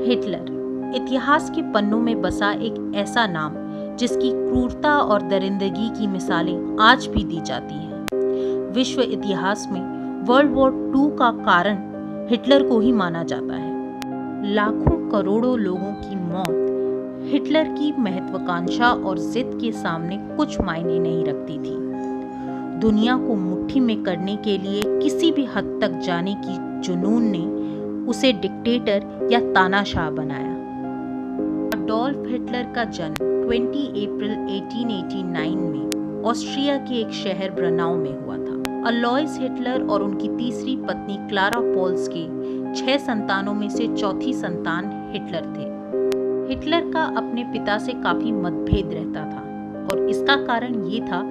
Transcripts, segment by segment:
Hitler इतिहास के पन्नों में बसा एक ऐसा नाम जिसकी क्रूरता और दरिंदगी की मिसालें आज भी दी जाती हैं। विश्व इतिहास में वर्ल्ड वॉर 2 का कारण हिटलर को ही माना जाता है। लाखों करोड़ों लोगों की मौत हिटलर की महत्वाकांक्षा और जिद के सामने कुछ मायने नहीं रखती थी। दुनिया को मुट्ठी में करने के लिए किसी भी हद तक जाने की जुनून ने उसे डिक्टेटर या तानाशाह बनाया। अडोल्फ हिटलर का जन्म 20 अप्रैल 1889 में ऑस्ट्रिया के एक शहर ब्रनाउ में हुआ था। अलोइस हिटलर और उनकी तीसरी पत्नी क्लारा पोल्स के 6 संतानों में से चौथी संतान हिटलर थे। हिटलर का अपने पिता से काफी मतभेद रहता था और इसका कारण ये था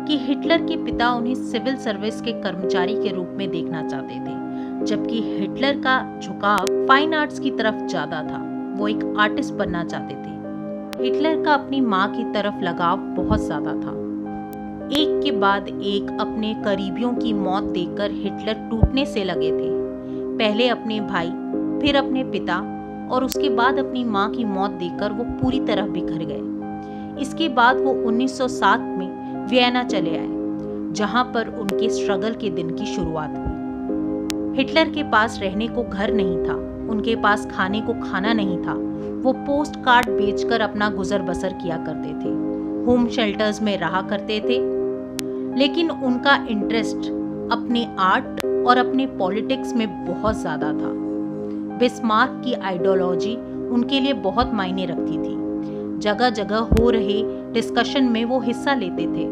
कि हिटलर के पिता उन्हें सिविल सर्विस के कर्मचारी के रूप में देखना चाहते थे, जबकि हिटलर का झुकाव फाइन आर्ट्स की तरफ ज्यादा था। वो एक आर्टिस्ट बनना चाहते थे। हिटलर का अपनी माँ की तरफ लगाव बहुत ज्यादा था। एक के बाद एक अपने करीबियों की मौत देखकर हिटलर टूटने से लगे थे। पहले अपने भाई, फिर अपने पिता और उसके बाद अपनी माँ की मौत देखकर वो पूरी तरह बिखर गए। इसके बाद वो 1907 में वियना चले आए, जहां पर उनके स्ट्रगल के दिन की शुरुआत हुई। हिटलर के पास रहने को घर नहीं था, उनके पास खाने को खाना नहीं था। वो पोस्ट कार्ड बेचकर अपना गुजर बसर किया करते थे, होम शेल्टर्स में रहा करते थे। लेकिन उनका इंटरेस्ट अपने आर्ट और अपने पॉलिटिक्स में बहुत ज्यादा था। बिस्मार्क की आइडियोलॉजी उनके लिए बहुत मायने रखती थी। जगह जगह हो रहे डिस्कशन में वो हिस्सा लेते थे,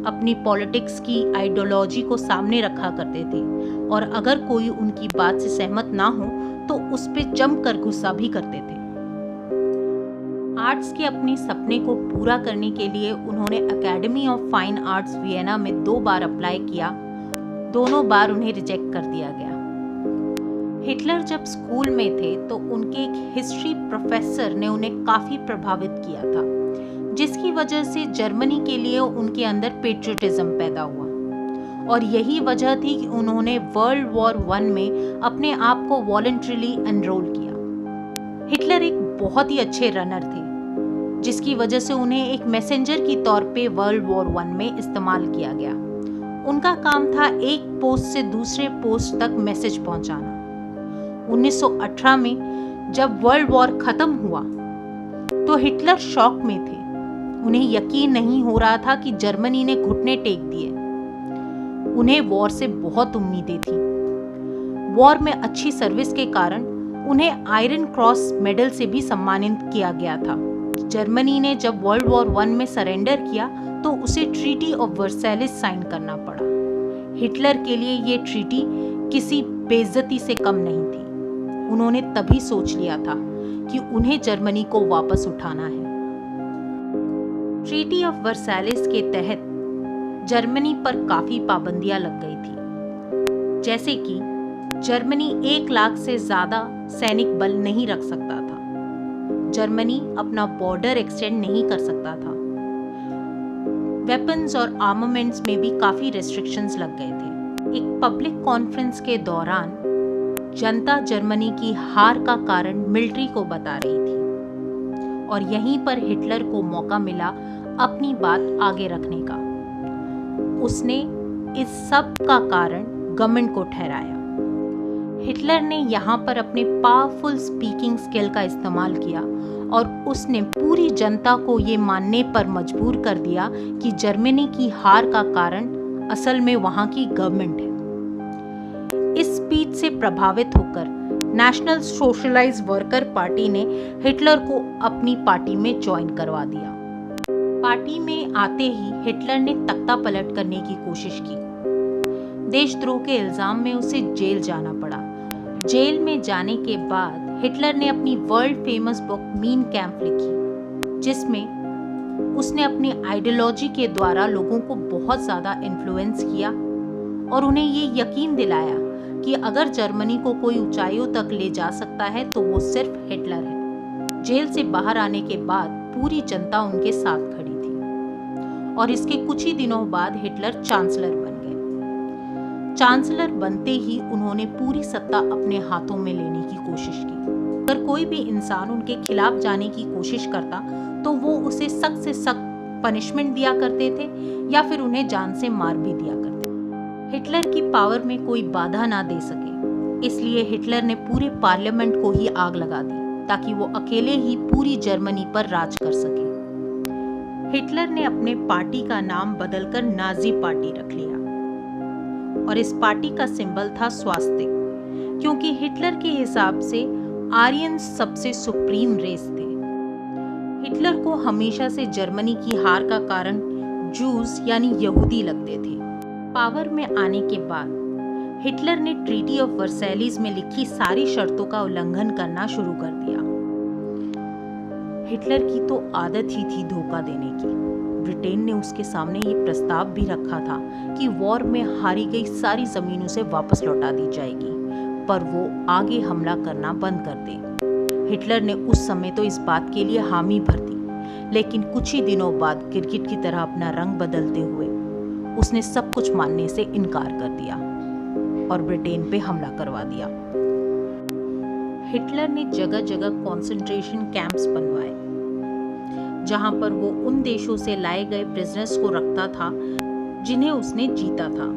अपनी पॉलिटिक्स की आइडियोलॉजी को सामने रखा करते थे और अगर कोई उनकी बात से सहमत ना हो तो उस पे जमकर गुस्सा भी करते थे। आर्ट्स के अपने सपने को पूरा करने के लिए उन्होंने academy of fine arts Vienna में 2 बार अप्लाई किया। दोनों बार उन्हें रिजेक्ट कर दिया गया। हिटलर जब स्कूल में थे तो उनके एक हिस्ट्री प्रोफेसर ने उन्हें काफी प्रभावित किया था, जिसकी वजह से जर्मनी के लिए उनके अंदर पेट्रियटिज्म पैदा हुआ और यही वजह थी कि उन्होंने वर्ल्ड वॉर 1 में अपने आप को वॉलंटरीली एनरोल किया। हिटलर एक बहुत ही अच्छे रनर थे, जिसकी वजह से उन्हें एक मैसेंजर की तौर पे वर्ल्ड वॉर 1 में इस्तेमाल किया गया। उनका काम था एक पोस्ट से दूसरे पोस्ट तक मैसेज पहुंचाना। 1918 में जब वर्ल्ड वॉर खत्म हुआ तो हिटलर शॉक में थे। उन्हें यकीन नहीं हो रहा था कि जर्मनी ने घुटने टेक दिए। उन्हें वॉर से बहुत उम्मीदें थी। वॉर में अच्छी सर्विस के कारण उन्हें आयरन क्रॉस मेडल से भी सम्मानित किया गया था। जर्मनी ने जब वर्ल्ड वॉर 1 में सरेंडर किया तो उसे ट्रीटी ऑफ वर्साइलेस साइन करना पड़ा। हिटलर के लिए ये ट्रीटी किसी बेइज्जती से कम नहीं थी। उन्होंने तभी सोच लिया था कि उन्हें जर्मनी को वापस उठाना है। ट्रीटी ऑफ वर्साइलेस के तहत जर्मनी पर काफी पाबंदियां लग गई थी, जैसे कि जर्मनी 1 लाख से ज्यादा सैनिक बल नहीं रख सकता था। जर्मनी अपना बॉर्डर एक्सटेंड नहीं कर सकता था। वेपन्स और आर्मामेंट्स में भी काफी रेस्ट्रिक्शंस लग गए थे। एक पब्लिक कॉन्फ्रेंस के दौरान जनता जर्मनी की हार का कारण मिलिट्री को बता रही थी और यहीं पर हिटलर को मौका मिला अपनी बात आगे रखने का। उसने इस सब का कारण गवर्नमेंट को ठहराया। हिटलर ने यहाँ पर अपने पावरफुल स्पीकिंग स्किल का इस्तेमाल किया और उसने पूरी जनता को ये मानने पर मजबूर कर दिया कि जर्मनी की हार का कारण असल में वहाँ की गवर्नमेंट है। इस स्पीच से प्रभावित होकर नेशनल सोशलाइज्ड वर्कर पार्टी ने हिटलर को अपनी पार्टी में ज्वाइन करवा दिया। पार्टी में आते ही हिटलर ने तख्ता पलट करने की कोशिश की। देशद्रोह के इल्जाम में उसे जेल जाना पड़ा। जेल में जाने के बाद हिटलर ने अपनी world famous book mean camp लिखी, जिसमें उसने अपनी आइडियोलॉजी के द्वारा लोगों को बहुत ज्यादा इन्फ्लुएंस किया और उन्हें ये यकीन दिलाया कि अगर जर्मनी को कोई ऊंचाइयों तक ले जा सकता है तो वो सिर्फ हिटलर है। जेल से बाहर आने के बाद पूरी जनता उनके साथ खड़ी थी और इसके कुछ ही दिनों बाद हिटलर चांसलर बन गए। चांसलर बनते ही उन्होंने पूरी सत्ता अपने हाथों में लेने की कोशिश की। अगर कोई भी इंसान उनके खिलाफ जाने की कोशिश करता तो वो उसे सख्त से सख्त पनिशमेंट दिया करते थे या फिर उन्हें जान से मार भी दिया करते। हिटलर की पावर में कोई बाधा ना दे सके, इसलिए हिटलर ने पूरे पार्लियामेंट को ही आग लगा दी ताकि वो अकेले ही पूरी जर्मनी पर राज कर सके। हिटलर ने अपने पार्टी का नाम बदलकर नाजी पार्टी रख लिया और इस पार्टी का सिंबल था स्वास्तिक, क्योंकि हिटलर के हिसाब से आर्यंस सबसे सुप्रीम रेस थे। हिटलर को हमेशा से जर्मनी की हार का कारण जूस यानी यहूदी लगते थे। पावर में आने के बाद हिटलर ने ट्रीटी ऑफ वर्सैलिस में लिखी सारी शर्तों का उल्लंघन करना शुरू कर दिया। हिटलर की तो आदत ही थी धोखा देने की। ब्रिटेन ने उसके सामने ये प्रस्ताव भी रखा था कि वॉर में हारी गई सारी जमीन उसे वापस लौटा दी जाएगी, पर वो आगे हमला करना बंद कर दे। हिटलर ने उस समय तो इस बात के लिए हामी भर दी, लेकिन कुछ ही दिनों बाद गिरगिट की तरह अपना रंग बदलते हुए उसने सब कुछ मानने से इनकार कर दिया और ब्रिटेन पे हमला करवा दिया। हिटलर ने जगह जगह कॉन्सेंट्रेशन कैंप्स बनवाए, जहां पर वो उन देशों से लाए गए प्रिजनर्स को रखता था जिन्हें उसने जीता था।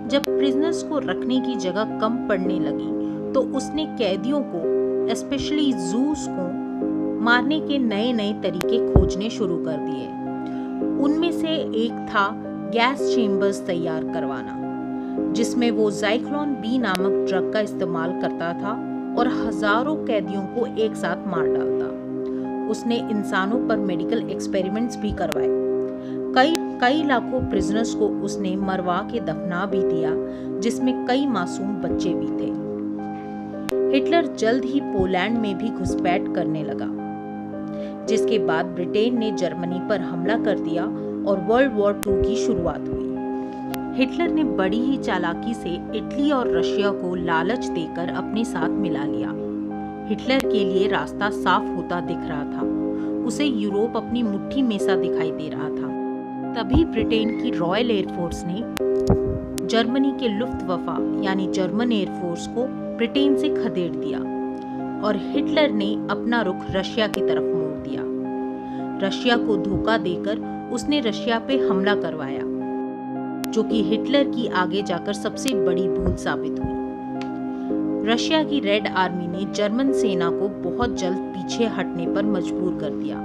जब प्रिजनर्स को रखने की जगह कम पड़ने लगी तो उसने कैदियों को, स्पेशली जूस को मारने के नए नए तरीके खोजने शुरू कर दिए। उनमें से एक था गैस चेम्बर्स तैयार करवाना, जिसमें वो ज़ाइक्लोन बी नामक ड्रग का इस्तेमाल करता था और हजारों कैदियों को एक साथ मार डालता। उसने इंसानों पर मेडिकल एक्सपेरिमेंट्स भी करवाए। कई लाखों प्रिजनर्स को उसने मरवा के दफना भी दिया, जिसमें कई मासूम बच्चे भी थे। हिटलर जल्द ही पोलैंड में भी घुसपैठ करने लगा, जिसके बाद ब्रिटेन ने जर्मनी पर हमला कर दिया और वर्ल्ड वॉर 2 की शुरुआत हुई। हिटलर ने बड़ी ही चालाकी से इटली और रशिया को लालच देकर अपने साथ मिला लिया। हिटलर के लिए रास्ता साफ होता दिख रहा था। उसे यूरोप अपनी मुट्ठी में सा दिखाई दे रहा था। तभी ब्रिटेन की रॉयल एयरफोर्स ने जर्मनी के लुफ्तवफ़ा यानी जर्मन एयरफोर्स को ब्रिटेन से खदेड़ दिया और हिटलर ने अपना रुख रशिया की तरफ मोड़ दिया। रशिया को धोखा देकर उसने रशिया पे हमला करवाया, जो कि हिटलर की आगे जाकर सबसे बड़ी भूल साबित हुई। रशिया की रेड आर्मी ने जर्मन सेना को बहुत जल्द पीछे हटने पर मजबूर कर दिया।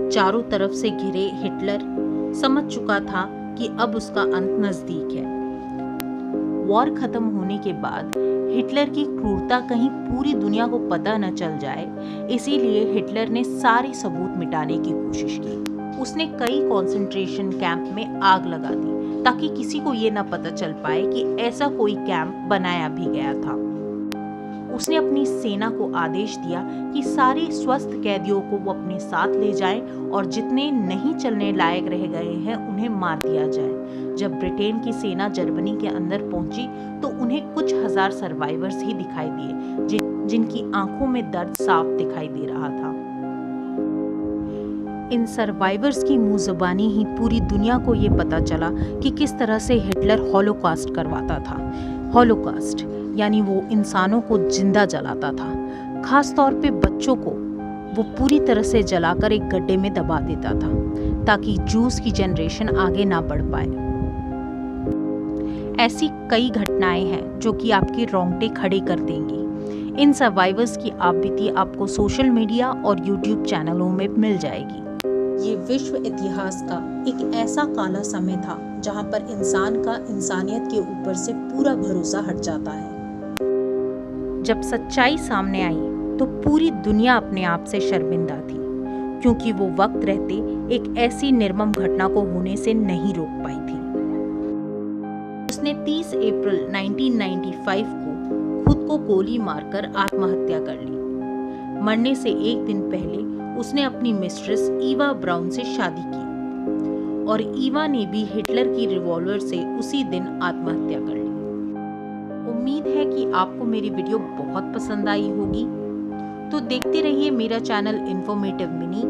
चारों तरफ से घिरे हिटलर समझ चुका था कि अब उसका अंत नजदीक है। वॉर खत्म होने के बाद हिटलर की क्रूरता कहीं पूरी दुनिया को पता न चल जाए, इसीलिए हिटलर ने सारे सबूत मिटाने की कोशिश की। उसने कई कंसंट्रेशन कैंप में आग लगा दी ताकि किसी को ये न पता चल पाए कि ऐसा कोई कैंप बनाया भी गया था। उसने अपनी सेना को आदेश दिया कि सारे स्वस्थ कैदियों को वो अपने साथ ले जाएं और जितने नहीं चलने लायक रह गए हैं उन्हें मार दिया जाए। जब ब्रिटेन की सेना जर्मनी के अंदर पहुंची तो उन्हें कुछ हजार सर्वाइवर्स ही दिखाई दिए, जिनकी आंखों में दर्द साफ दिखाई दे रहा था। इन सर्वाइवर्स की मुंह ज़बानी ही पूरी दुनिया को ये पता चला कि किस तरह से हिटलर हॉलोकॉस्ट करवाता था। हॉलोकॉस्ट यानी वो इंसानों को जिंदा जलाता था, खास तौर पे बच्चों को वो पूरी तरह से जलाकर एक गड्ढे में दबा देता था ताकि जूस की जनरेशन आगे ना बढ़ पाए। ऐसी कई घटनाएं हैं जो कि आपके रोंगटे खड़े कर देंगी। इन सर्वाइवर्स की आपबीती आपको सोशल मीडिया और यूट्यूब चैनलों में मिल जाएगी। ये विश्व इतिहास का एक ऐसा काला समय था जहां पर इंसान का इंसानियत के ऊपर से पूरा भरोसा हट जाता है। जब सच्चाई सामने आई तो पूरी दुनिया अपने आप से शर्मिंदा थी, क्योंकि वो वक्त रहते एक ऐसी निर्मम घटना को होने से नहीं रोक पाई थी। उसने 30 अप्रैल 1995 को खुद को गोली मारकर आत्महत्या कर ली। मरने से एक दिन पहले उसने अपनी मिस्ट्रेस ईवा ब्राउन से शादी की और ईवा ने भी हिटलर की रिवॉल्वर से उसी दिन आत्महत्या कर ली। उम्मीद है कि आपको मेरी वीडियो बहुत पसंद आई होगी, तो देखते रहिए मेरा चैनल इन्फॉर्मेटिव मिनी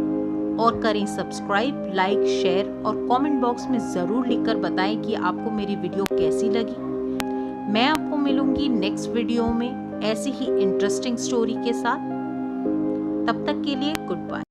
और करें सब्सक्राइब, लाइक, शेयर और कमेंट बॉक्स में ज़रूर लिखकर बताएं कि आपको मेरी वीडियो कैसी लगी। मैं आपको मिलूंगी नेक्स्ट वीडियो में। ऐसी ही इंटरेस्टिंग स्टोरी के साथ। तब तक के लिए गुड बाय।